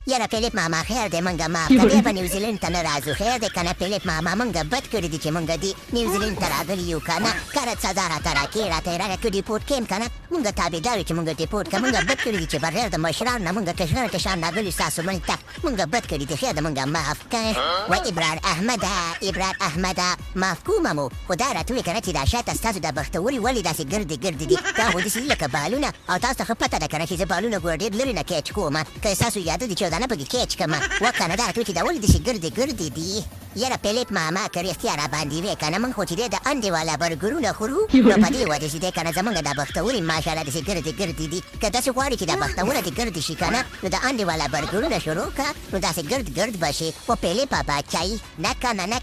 یاره پیلیپ ماما خیر دی منګه معاف که بیا به نیوزیلند ته نه راځو خیر دی که نه پیلیپ ماما منګه بد کړي دي چې منګه دې نیوزیلند ته راغلي یو که نه کله سزا راته راکړې راته یې راکړه که ډیپورټ کړم که نه منګه تابعدار یو چې منګه ډیپورټ که منګه بد کړي دي چې بغیر د مشران نه منګه کشران کشان راغلي ستاسو ملک ته منګه بد کړي دي خیر دی منګه معاف که و ابرار احمده معاف کومه مو خو دا راته ووایې که نه چې دا شاته ستاسو دا بختوري ولې داسې ګردې ګردې دي دا خو داسې لکه بالونه او تاسو ته ښه پته ده که نه چې زه بالونه ګوره ډېر لرې نه کیچ کوم که ستاسو یاده دي چې یو دانه پکې کیچ کړم وکنه دا راته چې دا ولې داسې ګردې ګردې دي یاره پیلیپ ماما که رښتیا راباندې وې که نه موږ خو چې دی د انډې والا برګرونه خورو نو په دې وجه چې دی که نه زموږ دا بختوري ماشاءالله داسې ګردې ګردې دي که داسې غواړې چې دا بختوره دې ګردې شي که نه نو د انډې والا برګرونه شروع که نو داسې ګرد ګرد به شي خو پیلیپه باچایي نه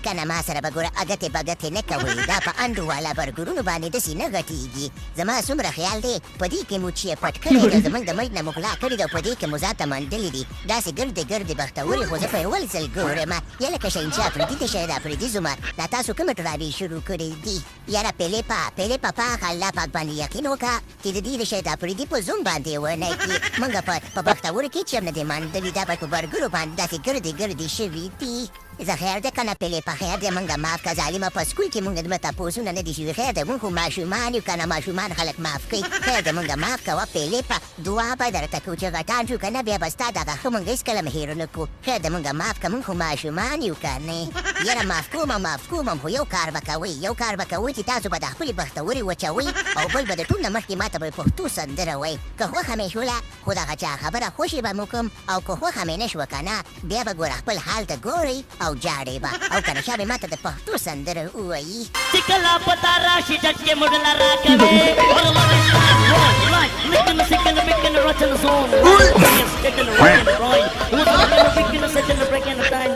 کنه ما سره به ګوره اګتې بګتې نه کوئ دا په انډو والا برګرونو باندې داسې نه غټېږي زما څومره خیال دی په دې کې مو چې یې پټ کړی دی زموږ د ملک نه مو غلا کړي ده په دې کې مو ځان ته منډلې دي داسې ګردې ګردې بختورې خو زه په یول ځل ګورم یا لکه شینچا افریدي ته شاید افریدي زما دا تاسو کومې ډرابې شروع کړې دي یاره پیلیپه پاک الله پاک باندې یقین وکړه چې د دې د شاید افریدي په زوم باندې ونه کړي موږ په بختورو کې چې هم نه دی منډلي دا په برګرو باندې داسې ګردې ګردې شوي دي زه خیر دی که نه پیلیپه خیر دی موږ معاف که ظالمه په سکول کې موږ دومره تپوسونه نه دي شوي خیر دی موږ خو ماشومان یو که نه ماشومان خلک معاف کوي خیر دی موږ معاف کوه پیلیپه دعا به درته کوو چې غټان شو که نه بیا به ستا دغه ښه موږ هېڅکله مې هېر نه کړو خیر دی موږ معاف که موږ خو ماشومان یو که نه یاره معاف کوم خو یو کار به کوئ چې تاسو به د خپلې بختورې وچوئ او بل به د ټول نه مخکې ماته به پښتو سندره وایي که خوښه مې شوله خو دغه چا خبره خوشې به مو کوم او که خوښه مې نه شوه که نه بیا به ګوره خپل حال ته ګورئ او جاړې به او که نه شا به ماته د پښتو سندره ووایي چې کله پتا راشي جج کې مډله راکوي لیکن سکن بکن رچن سون سکن راین بکن سکن برکن تاین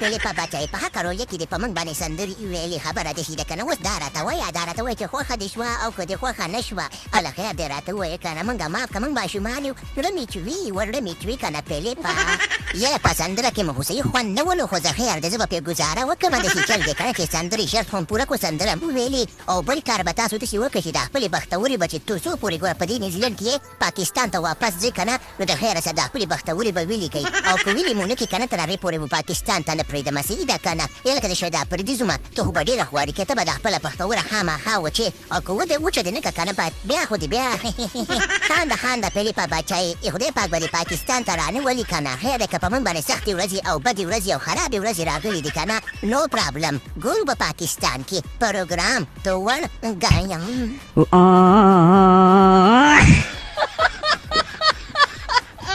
پیلیپه بچی په هغه رویه کې دې په موږ باندې سندرې ویلې خبره دې شي ده که نه اوس دا راته وایه چې خوښه دې شوه او که دې خوښه نه شوه هله خیر دې راته ووایه که نه موږ معاف که موږ ماشومان یو رمې چوي که نه پیلیپه یاره په سندره کې مو خو صحیح خوند نه ولو خو زه خیر دی زه به پرې ګزاره وکړم داسې چل دی که نه چې سندرې شرط خو پوره کړو سندره مو ویلې او بل کار به تاسو داسې وکړئ چې دا خپلې بختورې به چې تر څو پورې ګوره په دې نیوزیلند کې پاکستان ته واپس ځئ که نه نو د خیره سره دا خپلې بختورې به ولیکئ او که ویلې مو نه کړي که نه تر هغې پورې مو پاکستان ته نه پرېږدم صحیح ده که نه یا لکه د شاید افریدي زما ته خو به ډېره خواري کې ته به دا خپله بختوره خامخا وچې او که وچه دې نه که که نه بیا خو دې بیا خانده پیلیپه بچی خدای پاک به دې پاکستان ته رانولي که نه خیر دی که په موږ باندې سختې ورځې او بدې ورځې او خرابې ورځې راغلي دي که نه نو پرابلم ګورو په پاکستان کې پروګرام تو ور ګایم